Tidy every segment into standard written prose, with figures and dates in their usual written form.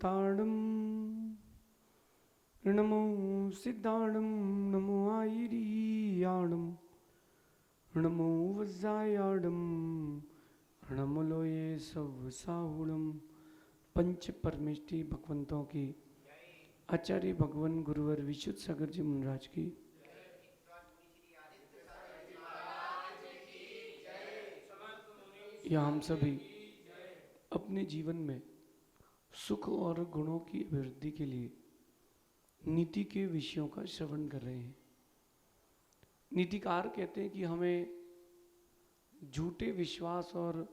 सिद्धाणम नमो सिद्धाणम नमो आयरियाणम नमो वज्रायाणम नमो लोये सब साहुणम। पंच परमेष्टि भगवंतों की, आचार्य भगवान गुरुवर विशुद्ध सागर जी मुनराज की, या हम सभी अपने जीवन में सुख और गुणों की अभिवृद्धि के लिए नीति के विषयों का श्रवण कर रहे हैं। नीतिकार कहते हैं कि हमें झूठे विश्वास और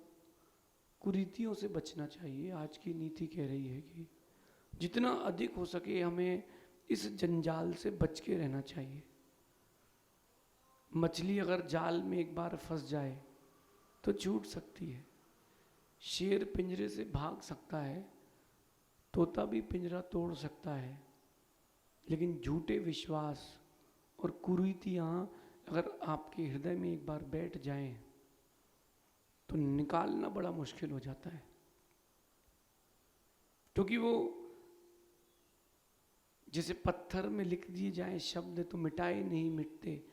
कुरीतियों से बचना चाहिए। आज की नीति कह रही है कि जितना अधिक हो सके हमें इस जंजाल से बच के रहना चाहिए। मछली अगर जाल में एक बार फंस जाए तो छूट सकती है, शेर पिंजरे से भाग सकता है, तोता भी पिंजरा तोड़ सकता है, लेकिन झूठे विश्वास और कुरीतियाँ अगर आपके हृदय में एक बार बैठ जाएं तो निकालना बड़ा मुश्किल हो जाता है, क्योंकि वो जैसे पत्थर में लिख दिए जाएं शब्द तो मिटाए नहीं मिटते,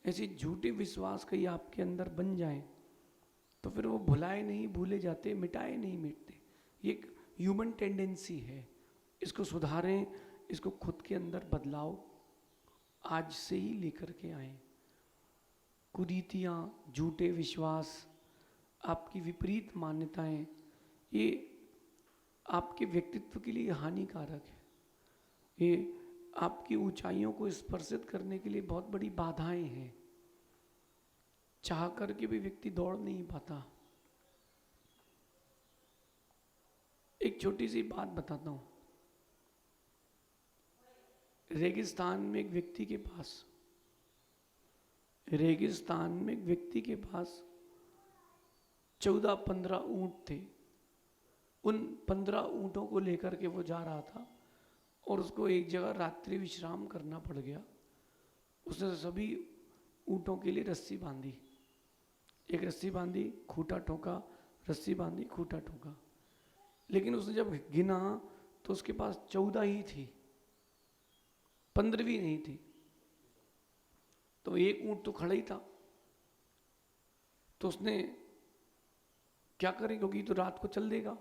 ऐसे झूठे विश्वास कहीं आपके अंदर बन जाएं तो फिर वो भुलाए नहीं भूले जाते, मिटाए नहीं मिटते। ये एक ह्यूमन टेंडेंसी है, इसको सुधारें, इसको खुद के अंदर बदलाव आज से ही लेकर के आए। कुरीतियाँ, झूठे विश्वास, आपकी विपरीत मान्यताएं, ये आपके व्यक्तित्व के लिए हानिकारक है। ये आपकी ऊंचाइयों को स्पर्शित करने के लिए बहुत बड़ी बाधाएं हैं। चाह करके भी व्यक्ति दौड़ नहीं पाता। एक छोटी सी बात बताता हूं। रेगिस्तान में एक व्यक्ति के पास 14-15 ऊंट थे। उन 15 ऊंटों को लेकर के वो जा रहा था और उसको एक जगह रात्रि विश्राम करना पड़ गया। उसने सभी ऊंटों के लिए रस्सी बांधी, एक रस्सी बांधी, खूंटा ठोका, रस्सी बांधी, खूंटा ठोका, लेकिन उसने जब गिना तो उसके पास 14 ही थी, 15वीं नहीं थी। तो एक ऊंट तो खड़ा ही था, तो उसने क्या करें, क्योंकि तो रात को चल देगा,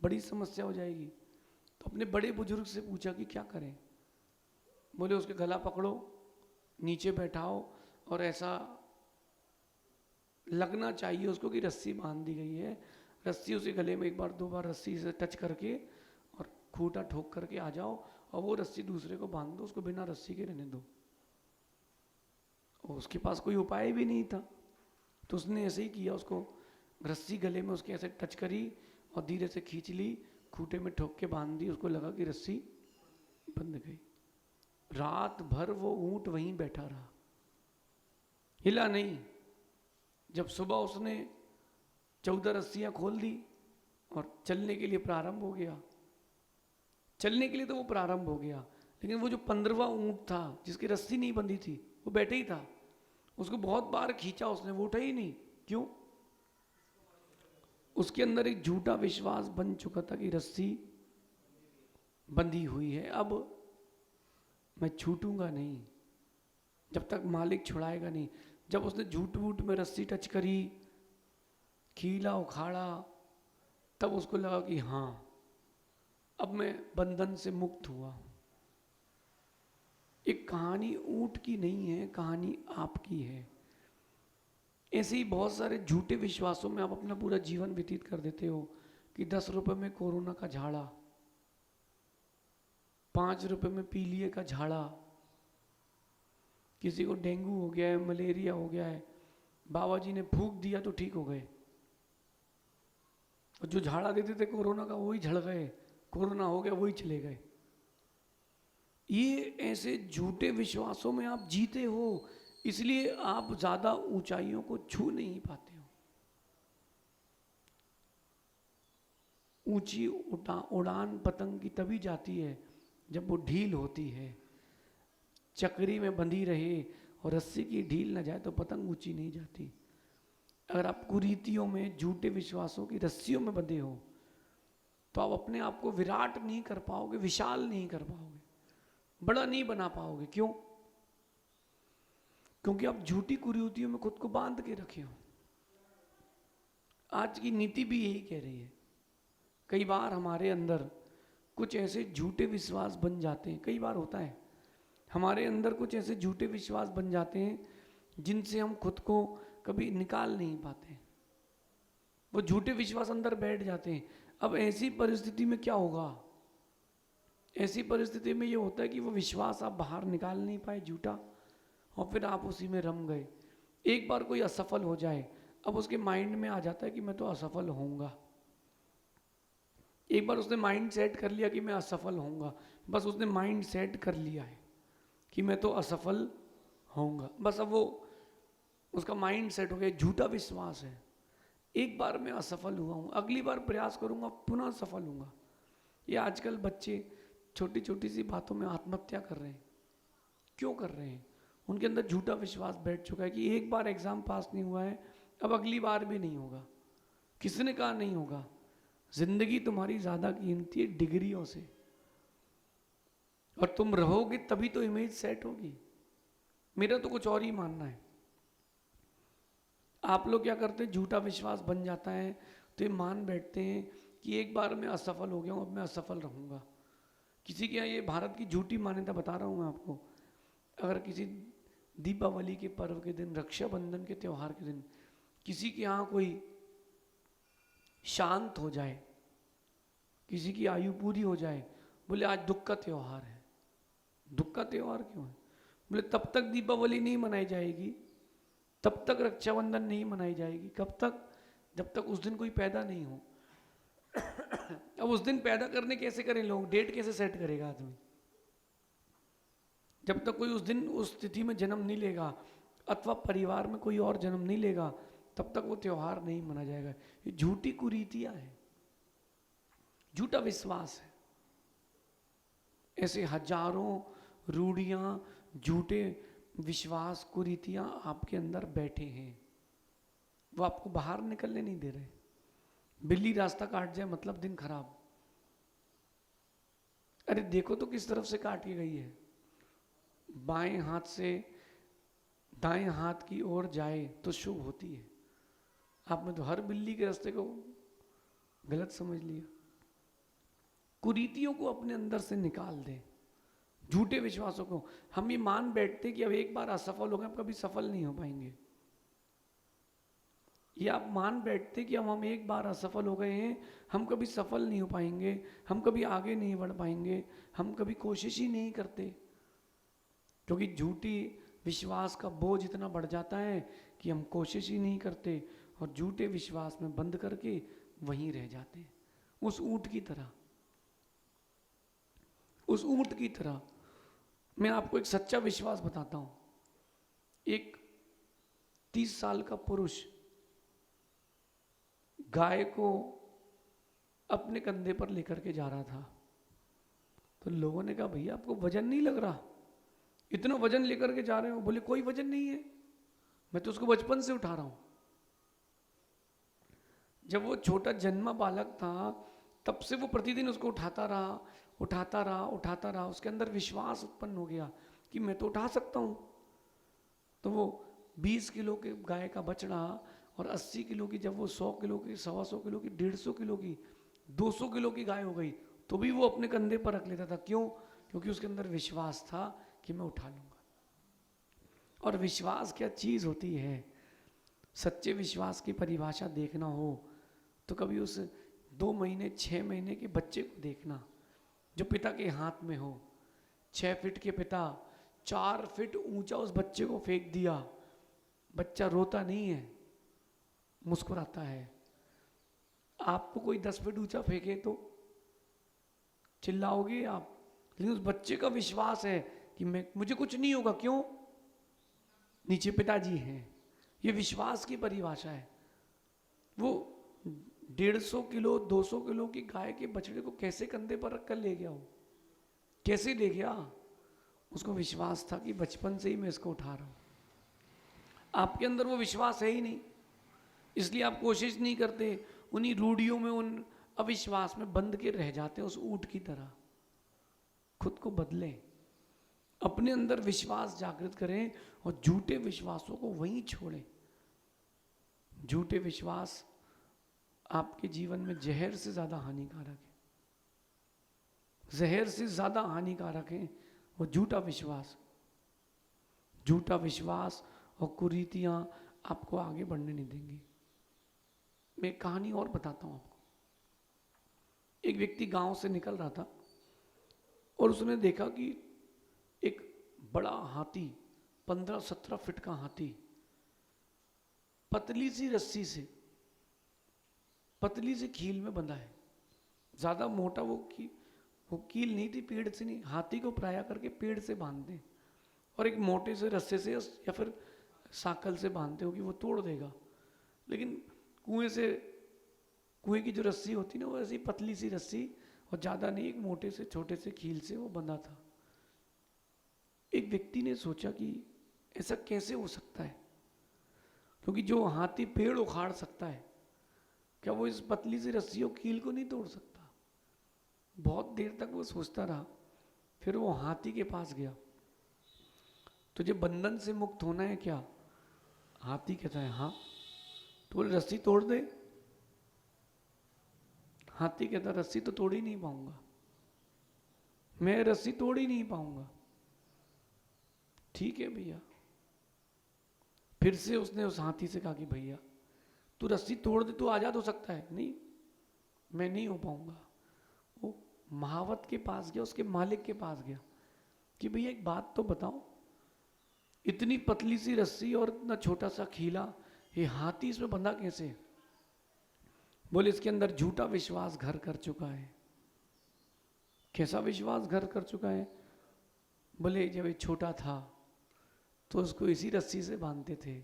बड़ी समस्या हो जाएगी। तो अपने बड़े बुजुर्ग से पूछा कि क्या करें। बोले उसके गला पकड़ो, नीचे बैठाओ और ऐसा लगना चाहिए उसको कि रस्सी बांध दी गई है। रस्सी उसे गले में एक बार 2 बार रस्सी से टच करके और खूंटा ठोक करके आ जाओ और वो रस्सी दूसरे को बांध दो, उसको बिना रस्सी के रहने दो। और उसके पास कोई उपाय भी नहीं था, तो उसने ऐसे ही किया। उसको रस्सी गले में उसके ऐसे टच करी और धीरे से खींच ली, खूंटे में ठोक के बांध दी। उसको लगा कि रस्सी बंध गई। रात भर वो ऊंट वहीं बैठा रहा, हिला नहीं। जब सुबह उसने 14 रस्सियां खोल दी और चलने के लिए प्रारंभ हो गया। चलने के लिए तो वो प्रारंभ हो गया, लेकिन वो जो 15वां ऊंट था जिसकी रस्सी नहीं बंधी थी, वो बैठे ही था। उसको बहुत बार खींचा उसने, वो उठा ही नहीं। क्यों? उसके अंदर एक झूठा विश्वास बन चुका था कि रस्सी बंधी हुई है, अब मैं छूटूंगा नहीं जब तक मालिक छुड़ाएगा नहीं। जब उसने झूठ वूठ में रस्सी टच करी, खीला उखाड़ा, तब उसको लगा कि हाँ, अब मैं बंधन से मुक्त हुआ। एक कहानी ऊंट की नहीं है, कहानी आपकी है। ऐसे ही बहुत सारे झूठे विश्वासों में आप अपना पूरा जीवन व्यतीत कर देते हो कि 10 रुपए में कोरोना का झाड़ा, 5 रुपए में पीलिए का झाड़ा, किसी को डेंगू हो गया है, मलेरिया हो गया है, बाबा जी ने फूंक दिया तो ठीक हो गए। और जो झाड़ा देते थे कोरोना का वही झड़ गए, कोरोना हो गया वही चले गए। ये ऐसे झूठे विश्वासों में आप जीते हो, इसलिए आप ज्यादा ऊंचाइयों को छू नहीं पाते हो। ऊंची उड़ान पतंग की तभी जाती है जब वो ढील होती है। चक्री में बंधी रहे और रस्सी की ढील न जाए तो पतंग ऊंची नहीं जाती। अगर आप कुरीतियों में, झूठे विश्वासों की रस्सियों में बंधे हो तो आप अपने आप को विराट नहीं कर पाओगे, विशाल नहीं कर पाओगे, बड़ा नहीं बना पाओगे। क्यों? क्योंकि आप झूठी कुरीतियों में खुद को बांध के रखे हो। आज की नीति भी यही कह रही है। कई बार हमारे अंदर कुछ ऐसे झूठे विश्वास बन जाते हैं, कई बार होता है हमारे अंदर कुछ ऐसे झूठे विश्वास बन जाते हैं जिनसे हम खुद को कभी निकाल नहीं पाते। वो झूठे विश्वास अंदर बैठ जाते हैं। अब ऐसी परिस्थिति में क्या होगा? ऐसी परिस्थिति में ये होता है कि वो विश्वास आप बाहर निकाल नहीं पाए झूठा, और फिर आप उसी में रम गए। एक बार कोई असफल हो जाए, अब उसके माइंड में आ जाता है कि मैं तो असफल होऊंगा। एक बार उसने माइंड सेट कर लिया कि मैं असफल होऊंगा, बस उसने माइंड सेट कर लिया है कि मैं तो असफल होऊंगा, बस अब वो उसका माइंड सेट हो गया। झूठा विश्वास है। एक बार मैं असफल हुआ हूँ, अगली बार प्रयास करूंगा पुनः सफल होऊंगा। ये आजकल बच्चे छोटी छोटी सी बातों में आत्महत्या कर रहे हैं। क्यों कर रहे हैं? उनके अंदर झूठा विश्वास बैठ चुका है कि एक बार एग्जाम पास नहीं हुआ है, अब अगली बार भी नहीं होगा। किसने कहा नहीं होगा? जिंदगी तुम्हारी ज्यादा कीमती है डिग्रियों से, और तुम रहोगे तभी तो इमेज सेट होगी। मेरा तो कुछ और ही मानना है। आप लोग क्या करते हैं? झूठा विश्वास बन जाता है तो ये मान बैठते हैं कि एक बार मैं असफल हो गया हूं, अब मैं असफल रहूंगा। किसी के यहाँ, ये भारत की झूठी मान्यता बता रहा हूं मैं आपको, अगर किसी दीपावली के पर्व के दिन, रक्षाबंधन के त्योहार के दिन किसी के यहाँ कोई शांत हो जाए, किसी की आयु पूरी हो जाए, बोले आज दुख का त्योहार है। दुख का त्योहार क्यों है? बोले तब तक दीपावली नहीं मनाई जाएगी, तब तक रक्षाबंधन नहीं मनाई जाएगी। कब तक? जब तक उस दिन कोई पैदा नहीं हो। अब उस दिन पैदा करने कैसे करें लोग? डेट कैसे सेट करेगा आदमी? जब तक कोई उस दिन उस तिथि में जन्म नहीं लेगा, अथवा परिवार में कोई और जन्म नहीं लेगा, तब तक वो त्योहार नहीं मना जाएगा। ये झूठी कुरीतियां है, झूठा विश्वास है। ऐसे हजारों रूढ़ियां, झूठे विश्वास, कुरीतियां आपके अंदर बैठे हैं, वो आपको बाहर निकलने नहीं दे रहे। बिल्ली रास्ता काट जाए मतलब दिन खराब। अरे देखो तो किस तरफ से काट के गई है। बाएं हाथ से दाएं हाथ की ओर जाए तो शुभ होती है। आपने तो हर बिल्ली के रास्ते को गलत समझ लिया। कुरीतियों को अपने अंदर से निकाल दें, झूठे विश्वासों को। हम ये मान बैठते कि अब एक बार असफल हो गए, अब कभी सफल नहीं हो पाएंगे। ये आप मान बैठते कि अब हम एक बार असफल हो गए हैं, हम कभी सफल नहीं हो पाएंगे, हम कभी आगे नहीं बढ़ पाएंगे, हम कभी कोशिश ही नहीं करते। क्योंकि झूठी विश्वास का बोझ इतना बढ़ जाता है कि हम कोशिश ही नहीं करते और झूठे विश्वास में बंद करके वहीं रह जाते हैं, उस ऊंट की तरह। उस ऊंट की तरह मैं आपको एक सच्चा विश्वास बताता हूं। एक 30 साल का पुरुष गाय को अपने कंधे पर लेकर के जा रहा था, तो लोगों ने कहा भैया आपको वजन नहीं लग रहा, इतना वजन लेकर के जा रहे हो? बोले कोई वजन नहीं है, मैं तो उसको बचपन से उठा रहा हूं। जब वो छोटा जन्मा बालक था तब से वो प्रतिदिन उसको उठाता रहा, उठाता रहा, उठाता रहा। उसके अंदर विश्वास उत्पन्न हो गया कि मैं तो उठा सकता हूं। तो वो 20 किलो के गाय का बछड़ा और 80 किलो की, जब वो 100 किलो की, 125 किलो की, 150 किलो की, 200 किलो की गाय हो गई, तो भी वो अपने कंधे पर रख लेता था। क्यों? क्योंकि उसके अंदर विश्वास था कि मैं उठा लूंगा। और विश्वास क्या चीज होती है? सच्चे विश्वास की परिभाषा देखना हो तो कभी उस 2 महीने 6 महीने के बच्चे को देखना जो पिता के हाथ में हो। 6 फीट के पिता 4 फीट ऊंचा उस बच्चे को फेंक दिया। बच्चा रोता नहीं है, मुस्कुराता है। आपको कोई 10 फीट ऊंचा फेंके तो चिल्लाओगे आप, लेकिन उस बच्चे का विश्वास है कि मुझे कुछ नहीं होगा। क्यों? नीचे पिताजी हैं। ये विश्वास की परिभाषा है। वो 150 किलो 200 किलो की गाय के बछड़े को कैसे कंधे पर रखकर ले गया? वो कैसे ले गया? उसको विश्वास था कि बचपन से ही मैं इसको उठा रहा हूं। आपके अंदर वो विश्वास है ही नहीं, इसलिए आप कोशिश नहीं करते। उन्हीं रूढ़ियों में, उन अविश्वास में बंध के रह जाते हैं उस ऊंट की तरह। खुद को बदलें, अपने अंदर विश्वास जागृत करें और झूठे विश्वासों को वहीं छोड़ें। झूठे विश्वास आपके जीवन में जहर से ज्यादा हानिकारक है। जहर से ज्यादा हानिकारक है वो झूठा विश्वास। झूठा विश्वास और कुरीतियां आपको आगे बढ़ने नहीं देंगी। मैं एक कहानी और बताता हूं आपको। एक व्यक्ति गांव से निकल रहा था और उसने देखा कि एक बड़ा हाथी, 15-17 फीट का हाथी, पतली सी रस्सी से, पतली सी कील में बंधा है। ज्यादा मोटा वो कील नहीं थी, पेड़ से नहीं, हाथी को प्राया करके पेड़ से बांधते और एक मोटे से रस्से से या फिर साकल से बांधते हो कि वो तोड़ देगा। लेकिन कुएं की जो रस्सी होती ना, वो ऐसी पतली सी रस्सी और ज्यादा नहीं, एक मोटे से छोटे से कील से वो बंधा था। एक व्यक्ति ने सोचा कि ऐसा कैसे हो सकता है, क्योंकि जो हाथी पेड़ उखाड़ सकता है, क्या वो इस पतली सी रस्सी और कील को नहीं तोड़ सकता? बहुत देर तक वो सोचता रहा। फिर वो हाथी के पास गया। तुझे बंधन से मुक्त होना है क्या? हाथी कहता है हाँ। तो बोले रस्सी तोड़ दे। हाथी कहता रस्सी तो तोड़ ही नहीं पाऊंगा, मैं रस्सी तोड़ ही नहीं पाऊंगा। ठीक है भैया। फिर से उसने उस हाथी से कहा कि भैया तू रस्सी तोड़ दे, तू आजाद हो सकता है। नहीं, मैं नहीं हो पाऊंगा। वो महावत के पास गया, उसके मालिक के पास गया कि भैया एक बात तो बताओ, इतनी पतली सी रस्सी और इतना छोटा सा खीला, ये हाथी इसमें बंधा कैसे? बोले इसके अंदर झूठा विश्वास घर कर चुका है। कैसा विश्वास घर कर चुका है? बोले जब ये छोटा था तो उसको इसी रस्सी से बांधते थे,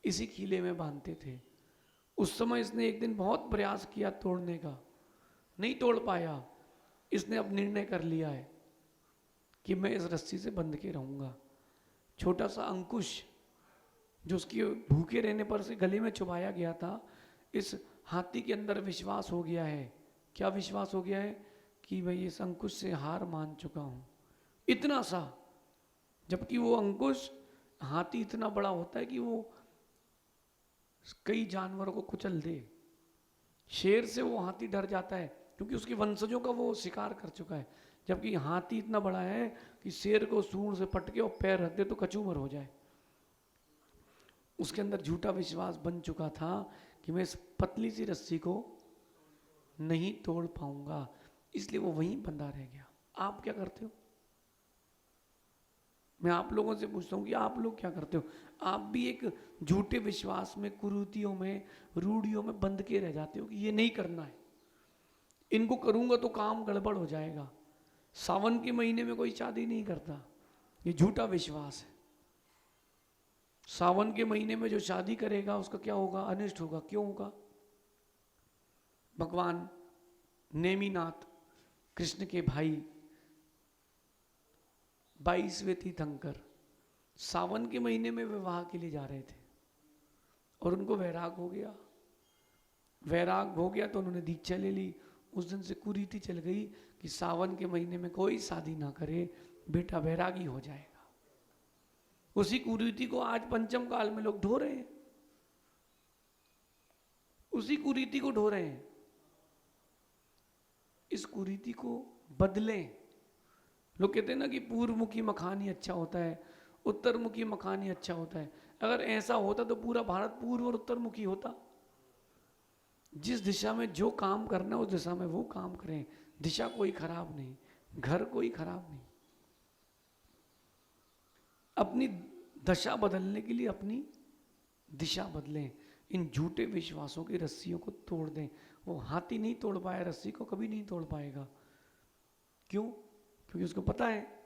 इसी खीले में बांधते थे। उस समय इसने एक दिन बहुत प्रयास किया तोड़ने का, नहीं तोड़ पाया। इसने अब निर्णय कर लिया है कि मैं इस रस्सी से बंध के रहूंगा। छोटा सा अंकुश जो उसकी भूखे रहने पर से गले में चुभाया गया था, इस हाथी के अंदर विश्वास हो गया है। क्या विश्वास हो गया है? कि मैं इस अंकुश से हार मान चुका हूं। इतना सा, जबकि वो अंकुश, हाथी इतना बड़ा होता है कि वो कई जानवरों को कुचल दे। शेर से वो हाथी डर जाता है क्योंकि उसके वंशजों का वो शिकार कर चुका है। जबकि हाथी इतना बड़ा है कि शेर को सूंड से पटके और पैर रख दे तो कचूमर हो जाए। उसके अंदर झूठा विश्वास बन चुका था कि मैं इस पतली सी रस्सी को नहीं तोड़ पाऊंगा, इसलिए वो वहीं बंधा रह गया। आप क्या करते हो? मैं आप लोगों से पूछता हूं कि आप लोग क्या करते हो? आप भी एक झूठे विश्वास में, कुरीतियों में, रूढ़ियों में बंध के रह जाते हो कि ये नहीं करना है, इनको करूंगा तो काम गड़बड़ हो जाएगा। सावन के महीने में कोई शादी नहीं करता, ये झूठा विश्वास है। सावन के महीने में जो शादी करेगा उसका क्या होगा? अनिष्ट होगा। क्यों होगा? भगवान नेमिनाथ, कृष्ण के भाई 22वें तीर्थंकर, सावन के महीने में विवाह के लिए जा रहे थे और उनको वैराग हो गया। वैराग हो गया तो उन्होंने दीक्षा ले ली। उस दिन से कुरीति चल गई कि सावन के महीने में कोई शादी ना करे, बेटा वैरागी हो जाएगा। उसी कुरीति को आज पंचम काल में लोग ढो रहे हैं, उसी कुरीति को ढो रहे हैं। इस कुरीति को बदलें। लोग कहते हैं ना कि पूर्वमुखी मखान ही अच्छा होता है, उत्तरमुखी मखान ही अच्छा होता है। अगर ऐसा होता तो पूरा भारत पूर्व और उत्तरमुखी होता। जिस दिशा में जो काम करना है उस दिशा में वो काम करें। दिशा कोई खराब नहीं, घर कोई खराब नहीं। अपनी दशा बदलने के लिए अपनी दिशा बदलें। इन झूठे विश्वासों की रस्सियों को तोड़ दें। वो हाथी नहीं तोड़ पाया रस्सी को, कभी नहीं तोड़ पाएगा। क्यों? क्योंकि उसको पता है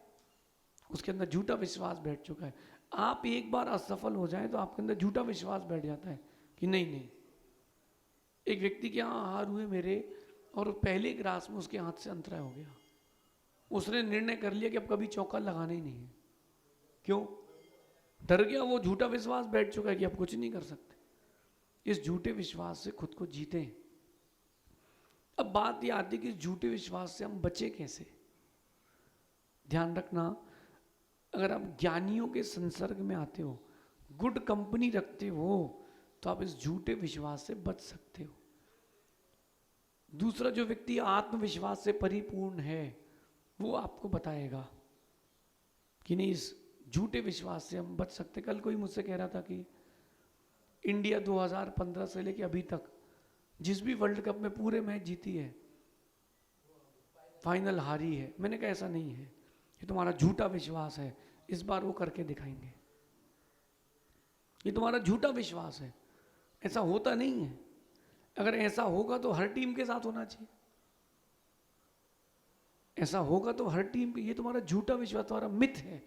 उसके अंदर झूठा विश्वास बैठ चुका है। आप एक बार असफल हो जाए तो आपके अंदर झूठा विश्वास बैठ जाता है कि नहीं नहीं। एक व्यक्ति के यहाँ हार हुए मेरे, और पहले ग्रास में उसके हाथ से अंतराय हो गया। उसने निर्णय कर लिया कि अब कभी चौका लगाना ही नहीं है। क्यों? डर गया। वो झूठा विश्वास बैठ चुका है कि अब कुछ नहीं कर सकते। इस झूठे विश्वास से खुद को जीतें। अब बात ये आती कि झूठे विश्वास से हम बचे कैसे। ध्यान रखना, अगर आप ज्ञानियों के संसर्ग में आते हो, गुड कंपनी रखते हो, तो आप इस झूठे विश्वास से बच सकते हो। दूसरा, जो व्यक्ति आत्मविश्वास से परिपूर्ण है वो आपको बताएगा कि नहीं, इस झूठे विश्वास से हम बच सकते। कल कोई मुझसे कह रहा था कि इंडिया 2015 से लेके अभी तक जिस भी वर्ल्ड कप में पूरे मैच जीती है, फाइनल हारी है। मैंने कहा ऐसा नहीं है, ये तुम्हारा झूठा विश्वास है, इस बार वो करके दिखाएंगे। ये तुम्हारा झूठा विश्वास है, ऐसा होता नहीं है। अगर ऐसा होगा तो हर टीम के साथ होना चाहिए, ऐसा होगा तो हर टीम। ये तुम्हारा झूठा विश्वास, तुम्हारा मिथ है,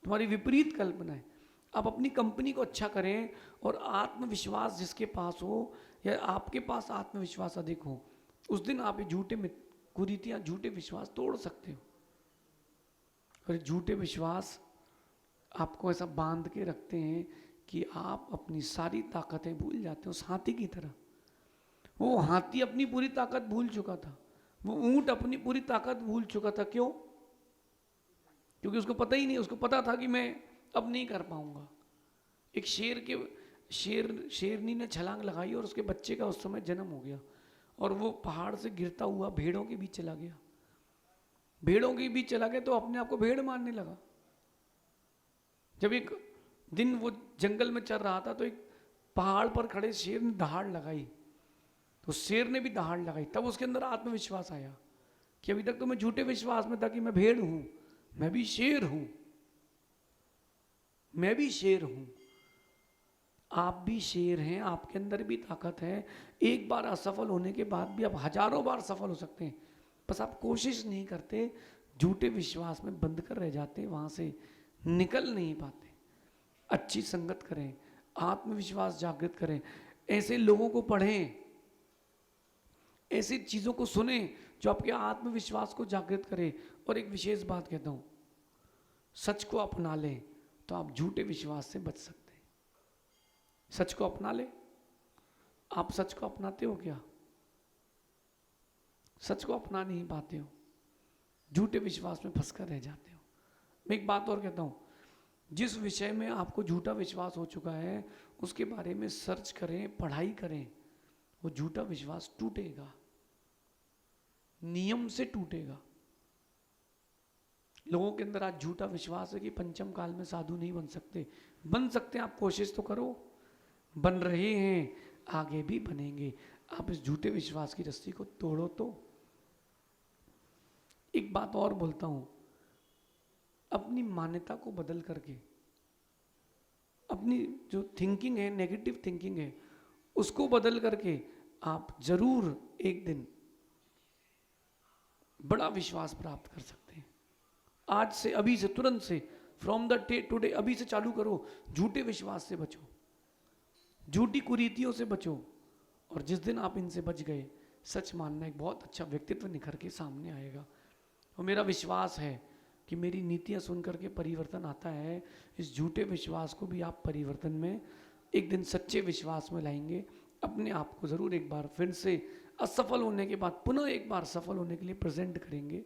तुम्हारी विपरीत कल्पना है। आप अपनी कंपनी को अच्छा करें और आत्मविश्वास जिसके पास हो या आपके पास आत्मविश्वास अधिक हो, उस दिन आप ये झूठे कुरीतियां, झूठे विश्वास तोड़ सकते हो। और झूठे विश्वास आपको ऐसा बांध के रखते हैं कि आप अपनी सारी ताकतें भूल जाते हो। उस हाथी की तरह, वो हाथी अपनी पूरी ताकत भूल चुका था, वो ऊंट अपनी पूरी ताकत भूल चुका था। क्यों? क्योंकि उसको पता ही नहीं, उसको पता था कि मैं अब नहीं कर पाऊंगा। एक शेरनी ने छलांग लगाई और उसके बच्चे का उस समय जन्म हो गया, और वो पहाड़ से गिरता हुआ भेड़ों के बीच चला गया। भेड़ों के बीच चला गया तो अपने आप को भेड़ मारने लगा। जब एक दिन वो जंगल में चल रहा था तो एक पहाड़ पर खड़े शेर ने दहाड़ लगाई, तो शेर ने भी दहाड़ लगाई। तब उसके अंदर आत्मविश्वास आया कि अभी तक तो मैं झूठे विश्वास में था कि मैं भेड़ हूं, मैं भी शेर हूं, मैं भी शेर हूं। आप भी शेर हैं, आपके अंदर भी ताकत है। एक बार असफल होने के बाद भी आप हजारों बार सफल हो सकते हैं, बस आप कोशिश नहीं करते, झूठे विश्वास में बंद कर रह जाते, वहां से निकल नहीं पाते। अच्छी संगत करें, आत्मविश्वास जागृत करें, ऐसे लोगों को पढ़ें, ऐसी चीजों को सुने जो आपके आत्मविश्वास को जागृत करे। और एक विशेष बात कहता हूं, सच को अपना लें तो आप झूठे विश्वास से बच सकते हैं। सच को अपना ले। आप सच को अपनाते हो क्या? सच को अपना नहीं पाते हो, झूठे विश्वास में फंसकर रह जाते हो। मैं एक बात और कहता हूं, जिस विषय में आपको झूठा विश्वास हो चुका है उसके बारे में सर्च करें, पढ़ाई करें, वो झूठा विश्वास टूटेगा, नियम से टूटेगा। लोगों के अंदर आज झूठा विश्वास है कि पंचम काल में साधु नहीं बन सकते। बन सकते हैं, आप कोशिश तो करो, बन रहे हैं, आगे भी बनेंगे। आप इस झूठे विश्वास की रस्सी को तोड़ो। तो एक बात और बोलता हूं, अपनी मान्यता को बदल करके, अपनी जो थिंकिंग है, नेगेटिव थिंकिंग है, उसको बदल करके आप जरूर एक दिन बड़ा विश्वास प्राप्त कर सकते हैं। आज से, अभी से, तुरंत से, फ्रॉम द टुडे, अभी से चालू करो। झूठे विश्वास से बचो, झूठी कुरीतियों से बचो, और जिस दिन आप इनसे बच गए, सच मानना, एक बहुत अच्छा व्यक्तित्व निखर के सामने आएगा। और मेरा विश्वास है कि मेरी नीतियां सुनकर के परिवर्तन आता है। इस झूठे विश्वास को भी आप परिवर्तन में एक दिन सच्चे विश्वास में लाएंगे। अपने आप को जरूर एक बार फिर से असफल होने के बाद पुनः एक बार सफल होने के लिए प्रेजेंट करेंगे,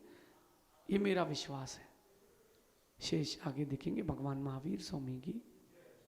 ये मेरा विश्वास है। शेष आगे देखेंगे। भगवान महावीर स्वामी की